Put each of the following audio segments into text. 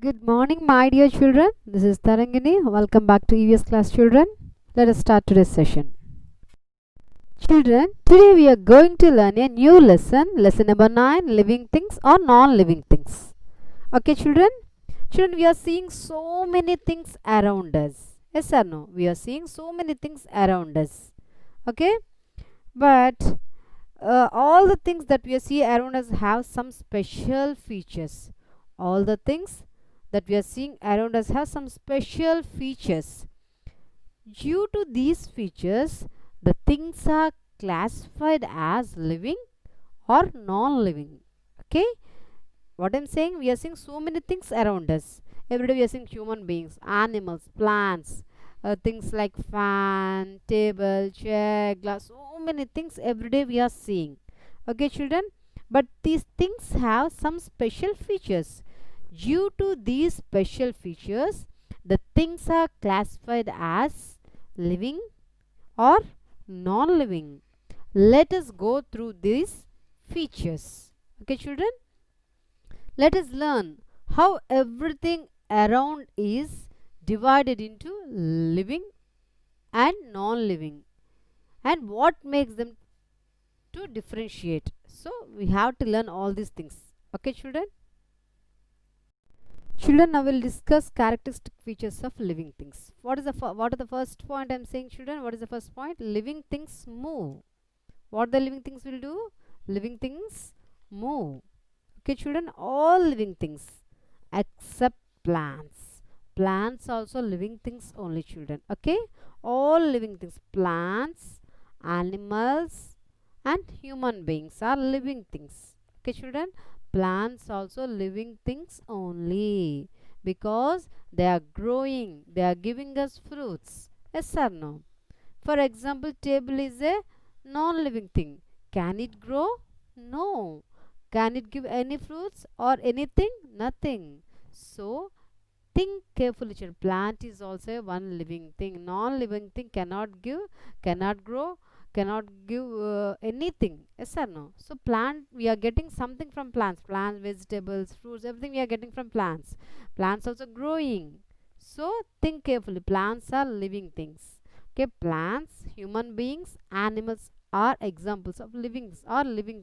Good morning, my dear children. This is Tarangini. Welcome back to EVS class, children. Let us start today's session. Children, today we are going to learn a new lesson, lesson number 9, living things or non-living things. Okay, children? Children, we are seeing so many things around us. Yes or no? We are seeing so many things around us. Okay? But all the things that we see around us have some special features. All the things that we are seeing around us have some special features. Due to these features, the things are classified as living or non-living. Okay, what I'm saying, we are seeing so many things around us. Every day we are seeing human beings, animals, plants, things like fan, table, chair, glass, so many things every day we are seeing. Okay, children, but these things have some special features. Due to these special features, the things are classified as living or non-living. Let us go through these features. Okay, children, let us learn how everything around is divided into living and non-living and what makes them to differentiate. So we have to learn all these things. Okay, children. Children, now will discuss characteristic features of living things. What are the first point I'm saying, children? What is the first point? Living things move. What the living things will do? Living things move. Okay, children, all living things except plants. Plants also living things only, children. Okay, all living things, plants, animals, and human beings are living things. Okay, children, plants also living things only because they are growing, they are giving us fruits. Yes or no? For example, table is a non-living thing. Can it grow? No. Can it give any fruits or anything? Nothing. So think carefully, children. Plant is also one living thing. Non-living thing cannot give, cannot grow, cannot give anything. Yes or no? So plant, we are getting something from plants. Plants, vegetables, fruits, everything we are getting from plants. Plants also growing. So think carefully. Plants are living things. Okay, plants, human beings, animals are examples of living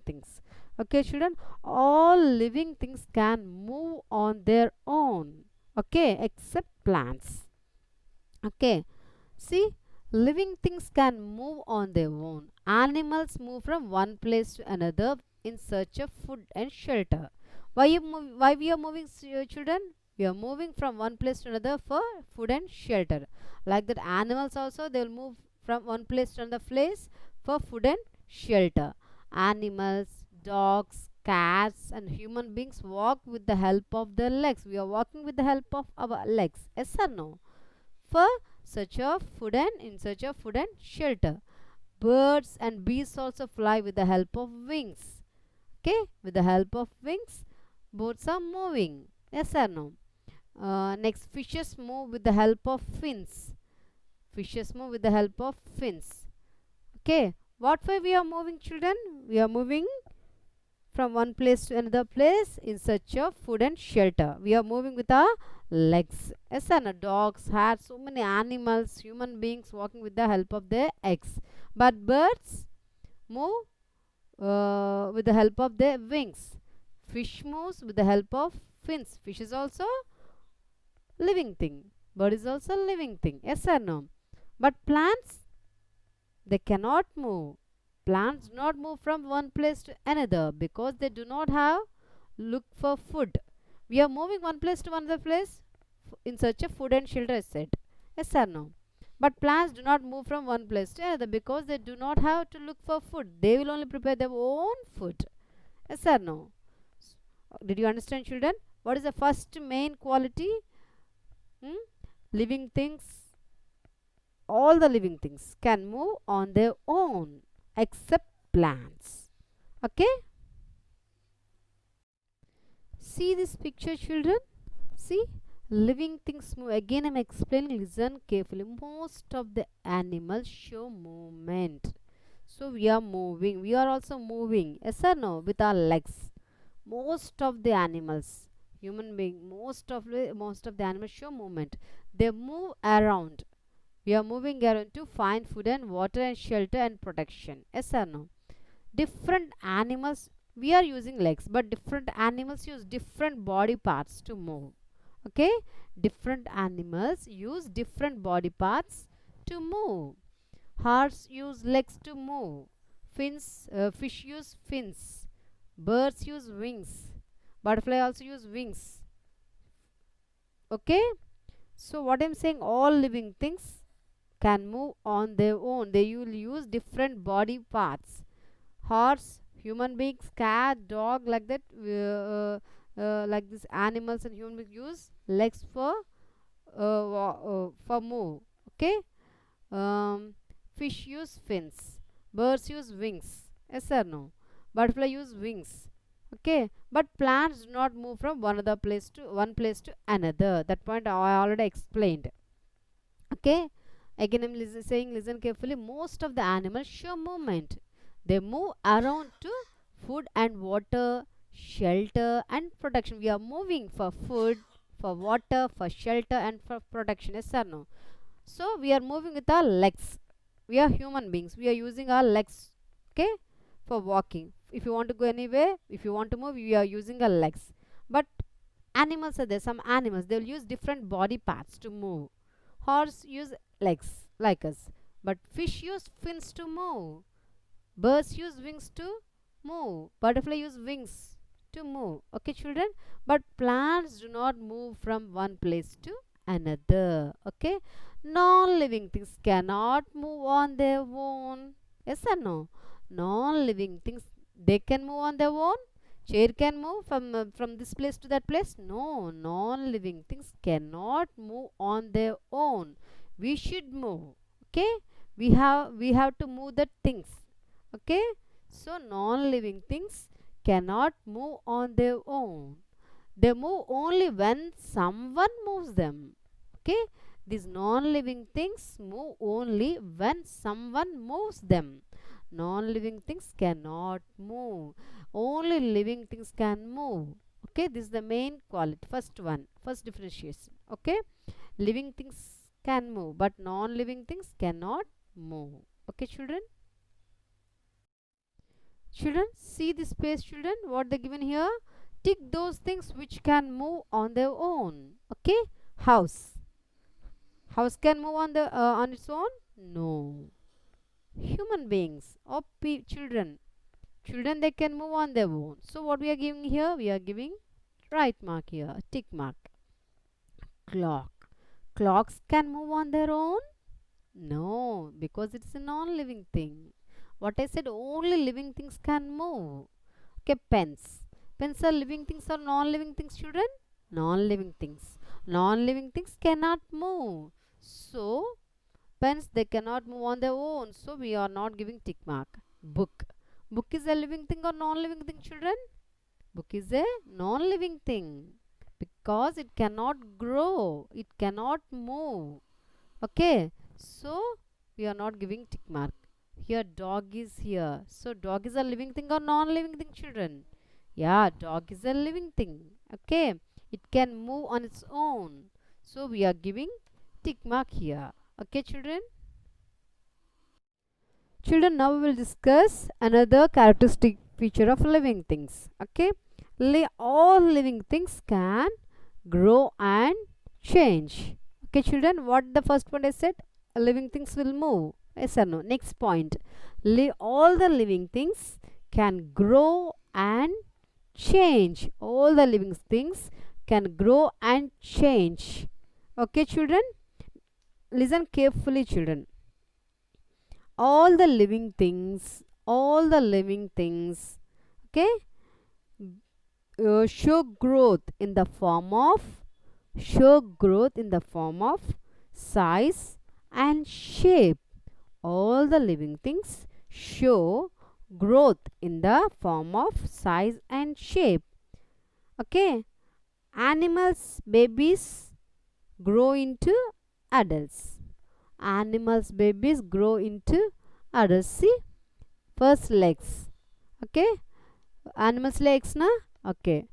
things. Okay, children, all living things can move on their own. Okay, except plants. Okay, see, living things can move on their own. Animals move from one place to another in search of food and shelter. Why we are moving, children? We are moving from one place to another for food and shelter. Like that, animals also they will move from one place to another place for food and shelter. Animals, dogs, cats, and human beings walk with the help of their legs. We are walking with the help of our legs. Yes or no? For search of food and in search of food and shelter. Birds and bees also fly with the help of wings. Okay, with the help of wings, boats are moving. Yes or no? Next, fishes move with the help of fins. Fishes move with the help of fins. Okay, what way we are moving, children? We are moving from one place to another place in search of food and shelter. We are moving with our legs. Yes, and dogs, hats, so many animals, human beings walking with the help of their eggs. But birds move with the help of their wings. Fish moves with the help of fins. Fish is also living thing. Bird is also living thing. Yes or no? But plants, they cannot move. Plants do not move from one place to another because they do not have look for food. We are moving one place to another place in search of food and shelter, I said. Yes or no? But plants do not move from one place to another because they do not have to look for food. They will only prepare their own food. Yes or no? Did you understand, children? What is the first main quality? Hmm? Living things, all the living things can move on their own except plants. Okay? See this picture, children? See? Living things move. Again, I'm explaining. Listen carefully. Most of the animals show movement. So we are moving. We are also moving. Yes or no? With our legs. Most of the animals, human being, most of the animals show movement. They move around. We are moving around to find food and water and shelter and protection. Yes or no? Different animals, we are using legs, but different animals use different body parts to move. Okay, different animals use different body parts to move. Horse use legs to move. Fish use fins. Birds use wings. Butterfly also use wings. Okay, so what I'm saying, all living things can move on their own. They will use different body parts. Horse, human beings, cat, dog, like that. Like these animals and human beings use legs for move. Okay. Um, Fish use fins. Birds use wings. Yes or no? Butterfly use wings. Okay. But plants do not move from one place to another. That point I already explained. Okay. Again, I'm saying, listen carefully. Most of the animals show movement. They move around to food and water, shelter and protection. We are moving for food, for water, for shelter and for protection. Yes or no? So we are moving with our legs. We are human beings. We are using our legs, okay, for walking. If you want to go anywhere, if you want to move, we are using our legs. But animals are there. Some animals, they will use different body parts to move. Horse use legs like us, but fish use fins to move. Birds use wings to move. Butterfly use wings to move. Okay, children. But plants do not move from one place to another. Okay. Non-living things cannot move on their own. Yes or no? Non-living things, they can move on their own. Chair can move from this place to that place. No, non-living things cannot move on their own. We should move. Okay. We have to move the things. Okay, so non-living things cannot move on their own. They move only when someone moves them. Okay, these non-living things move only when someone moves them. Non-living things cannot move. Only living things can move. Okay, this is the main quality. First one, first differentiation. Okay, living things can move, but non-living things cannot move. Okay, children. Children, see this page, children, what they given here. Tick those things which can move on their own. Okay, house. House can move on its own? No. Human beings or children. Children, they can move on their own. So what we are giving here? We are giving right mark here, tick mark. Clock. Clocks can move on their own? No, because it's a non-living thing. What I said, only living things can move. Okay, pens. Pens are living things or non-living things, children? Non-living things. Non-living things cannot move. So, pens, they cannot move on their own. So, we are not giving tick mark. Book. Book is a living thing or non-living thing, children? Book is a non-living thing because it cannot grow. It cannot move. Okay, so we are not giving tick mark. Here dog is here. So dog is a living thing or non-living thing, children? Yeah, dog is a living thing. Okay, it can move on its own. So we are giving tick mark here. Okay, children. Children, now we will discuss another characteristic feature of living things. Okay, all living things can grow and change. Okay, children, what the first point I said? Living things will move. Yes or no? Next point. All the living things can grow and change. All the living things can grow and change. Okay, children? Listen carefully, children. All the living things, okay, show growth in the form of size and shape. All the living things show growth in the form of size and shape. Okay, animals babies grow into adults. Animals babies grow into adults. See, first legs. Okay, animals legs na. Okay,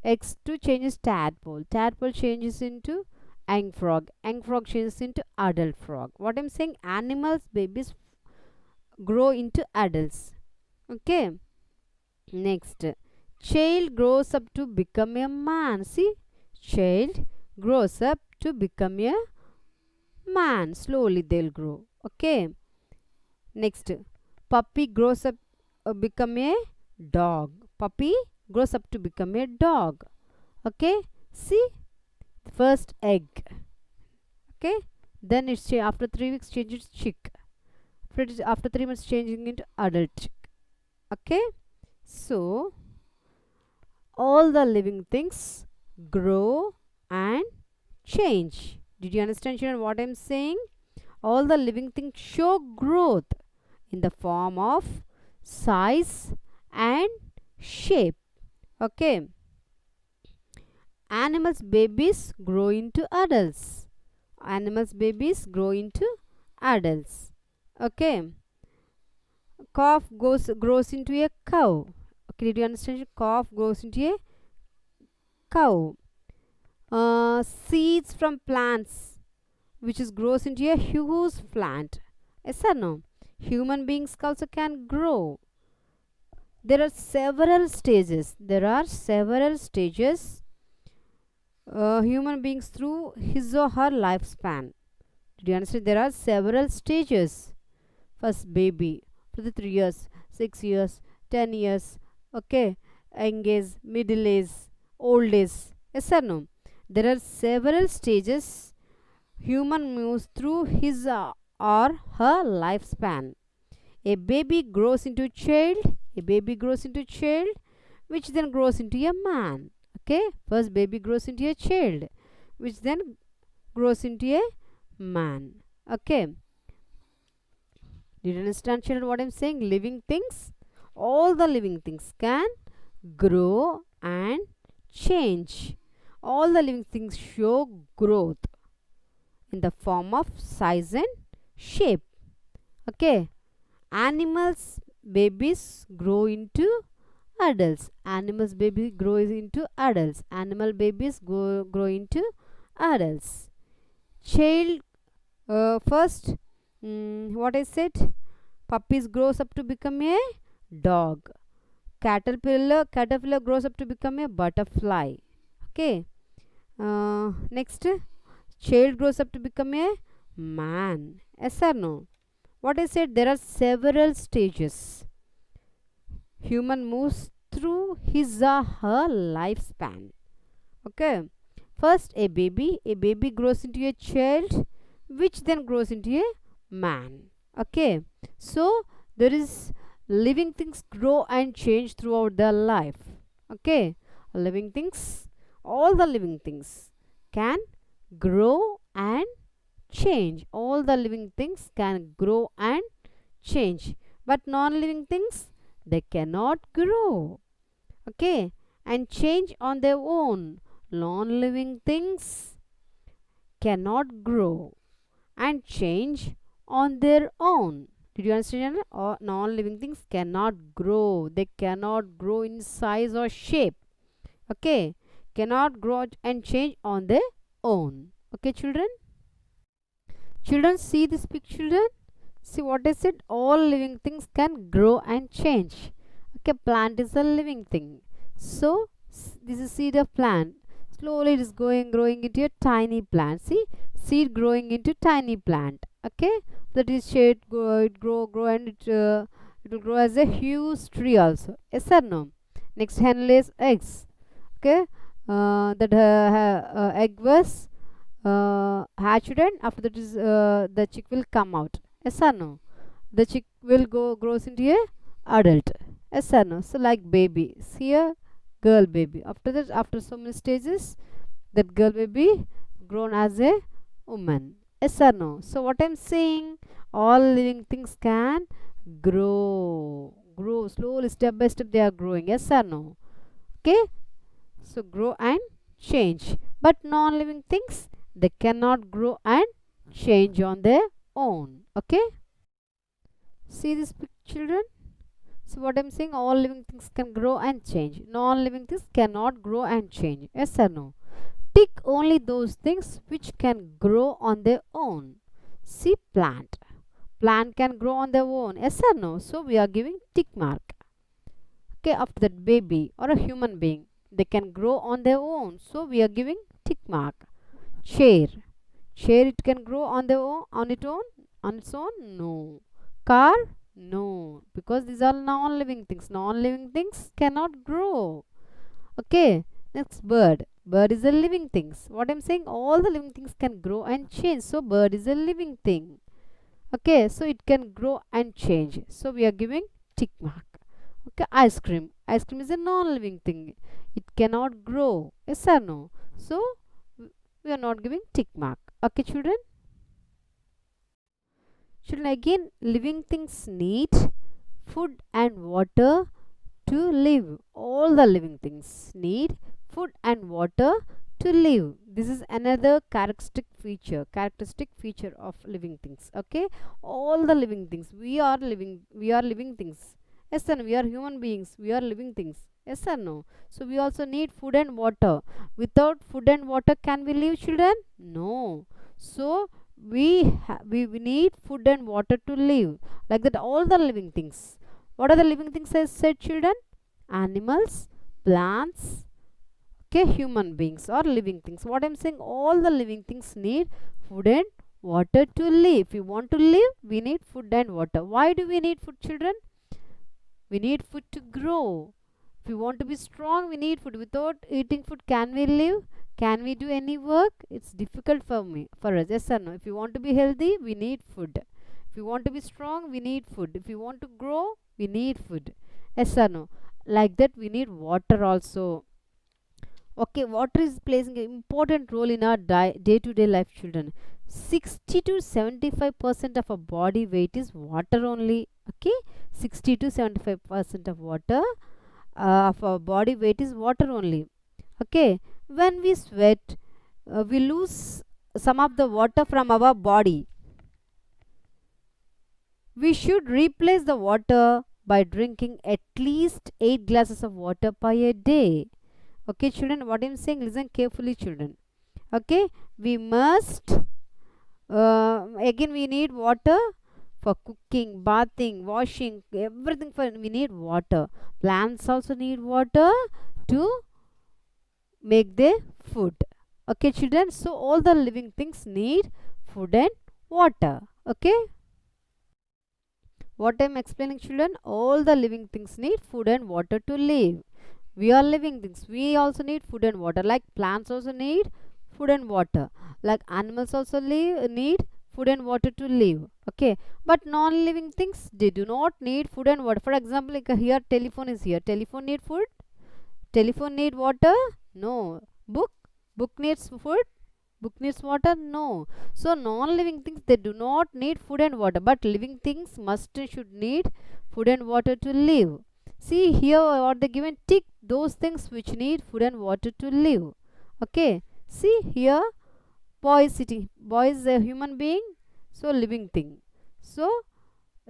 X2 changes tadpole. Tadpole changes into young frog. Young frog changes into adult frog. What I'm saying, animals, babies grow into adults. Okay. Next, child grows up to become a man. See, child grows up to become a man. Slowly they'll grow. Okay. Next, puppy grows up become a dog. Puppy grows up to become a dog. Okay. See, first egg. Okay. Then it's after 3 weeks changes chick. After 3 months changing into adult chick. Okay. So all the living things grow and change. Did you understand, children, what I'm saying? All the living things show growth in the form of size and shape. Okay. Animals babies grow into adults. Animals babies grow into adults. Okay. Calf grows into a cow. Okay, did you understand? Calf grows into a cow. Seeds from plants which is grows into a huge plant. Yes or no? Human beings also can grow. There are several stages. Human beings through his or her lifespan. Did you understand? There are several stages. First, baby, for the 3 years, 6 years, 10 years. Okay, young age, middle age, old age. Yes or no? There are several stages human moves through his or her lifespan. A baby grows into a child. A baby grows into a child, which then grows into a man. Okay, first baby grows into a child, which then grows into a man. Okay, did you understand, children, what I'm saying? Living things, all the living things can grow and change. All the living things show growth in the form of size and shape. Okay, animals babies grow into adults. Animals baby grows into adults. Animal babies grow into adults. Child first what I said, puppies grows up to become a dog. Caterpillar grows up to become a butterfly. Okay. Next, child grows up to become a man. Yes or no? What I said, there are several stages human moves through his or her lifespan. Okay. First, a baby grows into a child, which then grows into a man. Okay. So there is living things grow and change throughout their life. Okay. Living things, all the living things can grow and change. All the living things can grow and change, but non-living things, they cannot grow. Okay, and change on their own. Non-living things cannot grow and change on their own. Did you understand? Or non-living things cannot grow. They cannot grow in size or shape. Okay, cannot grow and change on their own. Okay, children. Children, see this picture. Children, see what I said. All living things can grow and change. Okay, plant is a living thing. So this is seed of plant. Slowly it is growing into a tiny plant. See, seed growing into tiny plant. Okay, that is shade grow and it will grow as a huge tree also. Yes or no? Next, hen lays eggs. Okay, that egg was hatched, and after that is the chick will come out. Yes or no? The chick will grows into a adult. Yes or no? So like baby, see a girl baby. After that, after so many stages, that girl baby grown as a woman. Yes or no? So what I'm saying, all living things can grow slowly, step by step they are growing. Yes or no? Okay, so grow and change, but non-living things, they cannot grow and change on their own. Okay, see this children, So what I'm saying, all living things can grow and change. Non-living things cannot grow and change. Yes or no? Tick only those things which can grow on their own. See plant. Plant can grow on their own. Yes or no? So we are giving tick mark. Okay, after that baby or a human being, they can grow on their own. So we are giving tick mark. Chair. Chair, it can grow on their own, on its own? No. Car? No. Because these are non-living things. Non-living things cannot grow. Okay. Next, bird. Bird is a living thing. What I'm saying, all the living things can grow and change. So bird is a living thing. Okay, so it can grow and change. So we are giving tick mark. Okay, ice cream. Ice cream is a non-living thing. It cannot grow. Yes or no? So we are not giving tick mark. Okay, children. Children, again, living things need food and water to live. All the living things need food and water to live. This is another characteristic feature of living things. Okay, all the living things, we are living things. Yes or no? We are human beings, we are living things. Yes or no? So we also need food and water. Without food and water, can we live, children? No. So we need food and water to live. Like that, all the living things. What are the living things I said, children? Animals, plants, okay, human beings or living things. What I'm saying, all the living things need food and water to live. If we want to live, we need food and water. Why do we need food, children? We need food to grow. If we want to be strong, we need food. Without eating food, can we live? Can we do any work? It's difficult for us. Yes or no? If you want to be healthy, we need food. If you want to be strong, we need food. If you want to grow, we need food. Yes or no? Like that, we need water also. Okay, water is playing an important role in our day-to-day life, children. 60 to 75% of our body weight is water only. Okay, 60 to 75% of water of our body weight is water only. Okay, when we sweat, we lose some of the water from our body. We should replace the water by drinking at least 8 glasses of water per day. Okay, children, what I'm saying, listen carefully, children. Okay, we must again, we need water for cooking, bathing, washing, everything. We need water. Plants also need water to make their food. Okay, children, so all the living things need food and water. Okay, what I'm explaining, children, all the living things need food and water to live. We are living things, we also need food and water. Like plants also need food and water, like animals also need food and water to live. Okay, but non-living things, they do not need food and water. For example, like here telephone is here. Telephone need food? Telephone need water? No. Book needs food? Book needs water? No. So non-living things, they do not need food and water, but living things should need food and water to live. See here what they given, tick those things which need food and water to live. Okay, see here, boy is sitting. Boy is a human being, so living thing. So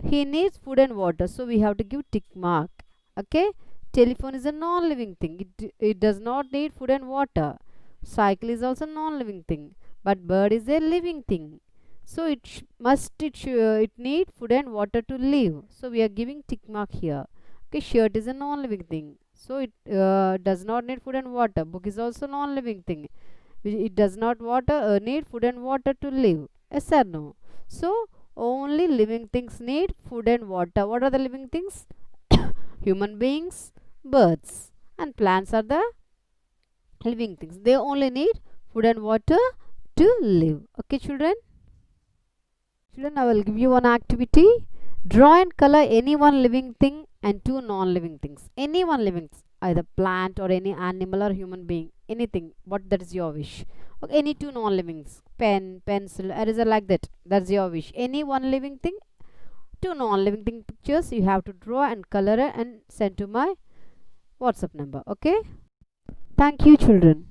he needs food and water, so we have to give tick mark. Okay, telephone is a non-living thing. It does not need food and water. Cycle is also non-living thing, but bird is a living thing. So it need food and water to live. So we are giving tick mark here. Okay, shirt is a non-living thing, so it does not need food and water. Book is also non-living thing. It does not need food and water to live. Yes or no? So only living things need food and water. What are the living things? Human beings, birds, and plants are the living things. They only need food and water to live. Okay, children? Children, I will give you one activity. Draw and color any one living thing and two non-living things. Any one living, either plant or any animal or human being, anything. What that is your wish. Okay, any two non-livings, pen, pencil, eraser, like that. That's your wish. Any one living thing, two non-living thing pictures you have to draw and color it and send to my WhatsApp number. Okay. Thank you, children.